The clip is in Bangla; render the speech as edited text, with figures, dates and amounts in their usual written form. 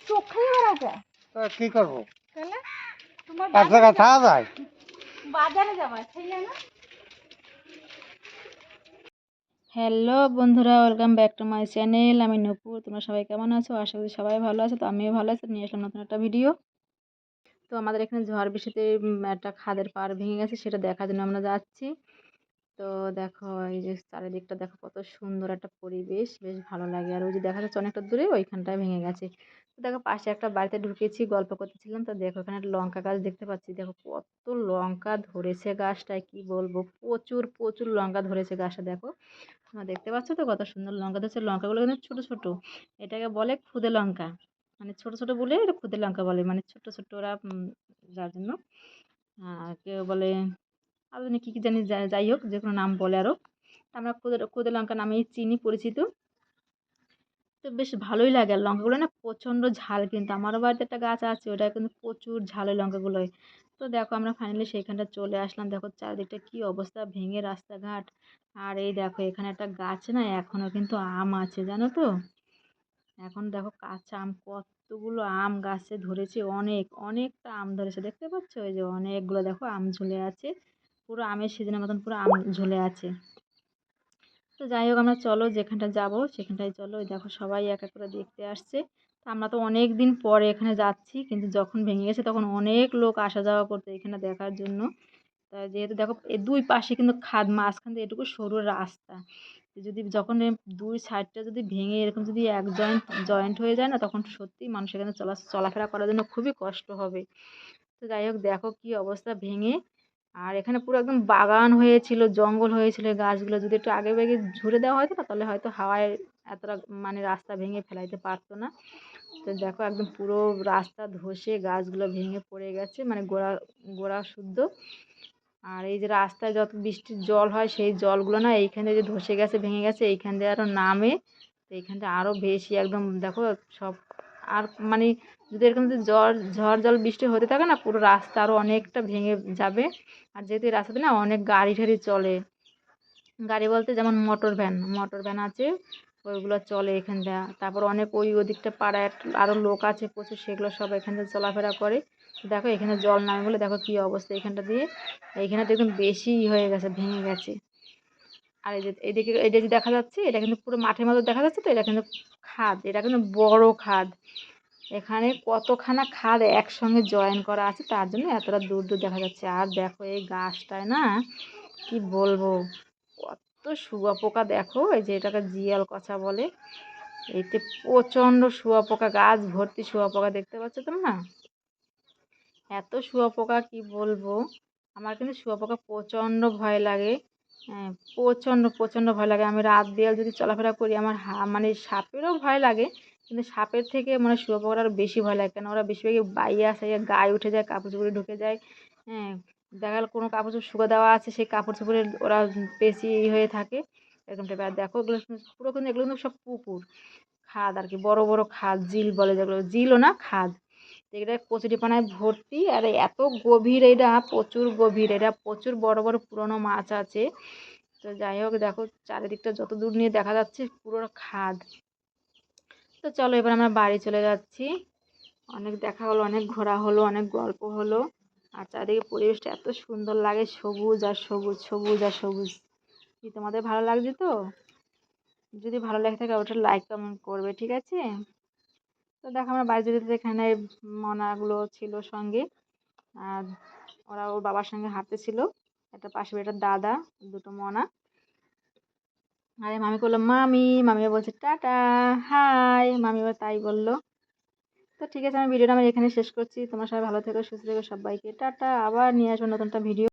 চোখ খেয়ে বেড়া যায়। তা কি করবো, তাহলে তোমার এক জায়গায় থাকা যায়? বাজারে যাবা সেই না। হ্যালো বন্ধুরা, welcome back to my channel. আমি নূপুর। তোমরা সবাই কেমন আছো? আশা করি সবাই ভালো আছো। তো আমিও ভালো আছি। নিয়ে আসলাম নতুন একটা ভিডিও। তো আমাদের এখানে ঝড় বৃষ্টিতে একটা খাদের পাড় ভেঙে গেছে, সেটা দেখার জন্য আমরা যাচ্ছি। তো দেখো এই যে চারিদিকটা দেখো, কত সুন্দর একটা পরিবেশ, বেশ ভালো লাগে। আর ওই যে দেখা যাচ্ছে অনেকটা দূরে ওইখানটায় ভেঙে গেছে। তো দেখো পাশে একটা বাড়িতে ঢুকেছি, গল্প করতেছিলাম। তো দেখো এখানে একটা লঙ্কা গাছ দেখতে পাচ্ছি। দেখো কত লঙ্কা ধরেছে গাছটায়, কি বলবো, প্রচুর প্রচুর লঙ্কা ধরেছে গাছটা। দেখো তোমরা দেখতে পাচ্ছ তো কত সুন্দর লঙ্কা ধরেছে। লঙ্কাগুলো কিন্তু ছোট ছোট, এটাকে বলে খুদে লঙ্কা। মানে ছোট ছোট বলে এটা খুদে লঙ্কা বলে, মানে ছোট ছোট ওরা যার জন্য কেউ বলে আরও জানি কী কী জানি, যাই হোক যে কোনো নাম বলে আরও। আমরা খুদে খুদে লঙ্কা নামেই চিনি, পরিচিত। তো বেশ ভালোই লাগে। আর লঙ্কাগুলো না প্রচণ্ড ঝাল, কিন্তু আমারও বাড়িতে একটা গাছ আছে, ওটা কিন্তু প্রচুর ঝাল ওই লঙ্কাগুলোয়। তো দেখো আমরা ফাইনালি সেইখানটা চলে আসলাম। দেখো চারিদিকটা কী অবস্থা, ভেঙে রাস্তাঘাট। আর এই দেখো এখানে একটা গাছ না এখনও কিন্তু আম আছে, জানো তো। এখন দেখো কাঁচা আম, কতগুলো আম গাছে ধরেছে, অনেক অনেকটা আম ধরেছে, দেখতে পাচ্ছ? ওই যে অনেকগুলো দেখো আম ঝুলে আছে, পুরো আমের সিজনের মতন পুরো আম ঝুলে আছে। তো যাই হোক আমরা চলো যেখানটা যাব সেখানটায় চলো। ওই দেখো সবাই এক এক করে দেখতে আসছে। তো আমরা তো অনেক দিন পরে এখানে যাচ্ছি, কিন্তু যখন ভেঙে গেছে তখন অনেক লোক আসা যাওয়া করতো এখানে দেখার জন্য। তা যেহেতু দেখো এই দুই পাশে কিন্তু খাদ, মাঝখান দিয়ে এটুকু সরু রাস্তা, যদি যখন এই দুই সাইডটা যদি ভেঙে এরকম যদি এক জয়েন্ট জয়েন্ট হয়ে যায় না, তখন সত্যি মানুষ এখানে চলাফেরা করার জন্য খুবই কষ্ট হবে। তো যাই হোক দেখো কি অবস্থা ভেঙে। আর এখানে পুরো একদম বাগান হয়েছিল, জঙ্গল হয়েছিল। গাছগুলো যদি একটু আগে বেগে ঝুড়ে দেওয়া হতো না, তাহলে হয়তো হাওয়ায় এতটা মানে রাস্তা ভেঙে ফেলাইতে পারতো না। তো দেখো একদম পুরো রাস্তা ধসে গাছগুলো ভেঙে পড়ে গেছে, মানে গোড়া গোড়া শুদ্ধ। আর এই যে রাস্তায় যত বৃষ্টির জল হয়, সেই জলগুলো না এইখান দিয়ে যে ধসে গেছে, ভেঙে গেছে, এইখান দিয়ে আরও নামে। তো এইখানটা আরও বেশি একদম দেখো সব। আর মানে যদি এরকম যদি ঝড় জল বৃষ্টি হতে থাকে না, পুরো রাস্তা আরও অনেকটা ভেঙে যাবে। আর যেহেতু এই রাস্তাতে না অনেক গাড়ি ঠাড়ি চলে, গাড়ি বলতে যেমন মোটর ভ্যান আছে, ওইগুলো চলে এখান দিয়ে। তারপর অনেক ওই ওদিকটা পাড়ায় আরও লোক আছে প্রচুর, সেগুলো সব এখান থেকে চলাফেরা করে। দেখো এখানে জল নামে বলে দেখো কী অবস্থা এখানটা দিয়ে। এইখানে তো একদম বেশি হয়ে গেছে, ভেঙে গেছে। আর এই যে এদিকে এটা যে দেখা যাচ্ছে, এটা কিন্তু পুরো মাঠের মতো দেখা যাচ্ছে। তো এটা কিন্তু খাদ, এটা কিন্তু বড় খাদ। এখানে কতখানা খাদ একসঙ্গে জয়েন করা আছে, তার জন্য এতটা দূর দূর দেখা যাচ্ছে। আর দেখো এই গাছটায় না কি বলবো, কত শুঁয়োপোকা। দেখো এই যে এটাকে জিয়াল কচা বলে, এতে প্রচণ্ড শুঁয়োপোকা, গাছ ভর্তি শুঁয়োপোকা, দেখতে পাচ্ছ তোমরা? এত শুঁয়োপোকা কি বলবো। আমার কিন্তু শুঁয়োপোকা প্রচণ্ড ভয় লাগে। হ্যাঁ, প্রচণ্ড প্রচণ্ড ভয় লাগে। আমি রাত বিরাল যদি চলাফেরা করি, আমার মানে সাপেরও ভয় লাগে, কিন্তু সাপের থেকে মানে শুঁয়োপোকার আরও বেশি ভয় লাগে। কেন ওরা বেশিরভাগই বাইরে আসে, গায়ে উঠে যায়, কাপড় চোপড়ে ঢুকে যায়। হ্যাঁ, দেখা গেল কোনো কাপড় চোপড় শুকা দেওয়া আছে, সেই কাপড় চোপড়ে ওরা বেশি হয়ে থাকে এরকম টাইপের। আর দেখো এগুলো পুরো কিন্তু এগুলো কিন্তু সব পুকুর, খাদ আর কি, বড় বড় খাদ, ঝিল বলে যেগুলো, ঝিলও না খাদ। এটা কচুরিপানায় ভর্তি। আর এত গভীর, এটা প্রচুর গভীর, এটা প্রচুর বড় বড় পুরনো মাছ আছে। তো যাই হোক দেখো চারিদিকটা যত দূর নিয়ে দেখা যাচ্ছে পুরো খাদ। তো চলো এবার আমরা বাড়ি চলে যাচ্ছি। অনেক দেখা হলো, অনেক ঘোরা হলো, অনেক গল্প হলো। আর চারিদিকে পরিবেশটা এত সুন্দর লাগে, সবুজ আর সবুজ, সবুজ আর সবুজ। কি তোমাদের ভালো লাগছে তো? যদি ভালো লেগে থাকে ওটা লাইক কমেন্ট করবে, ঠিক আছে? তো দেখো আমরা বাড়ি যেতে যেতে এখানে মনাগুলো ছিল সঙ্গে। আর ওরা ওর বাবার সঙ্গে হাঁটতেছিল, একটা পাশে একটা দাদা, দুটো মনা। আরে মামি করলো মামি, মামিও বলছে টাটা, হাই, মামিও তাই বললো। তো ঠিক আছে, আমি ভিডিওটা আমি এখানে শেষ করছি। তোমরা সবাই ভালো থেকো, সুস্থ থেকো, সবাইকে টাটা। আবার নিয়ে আসবো নতুন একটা ভিডিও।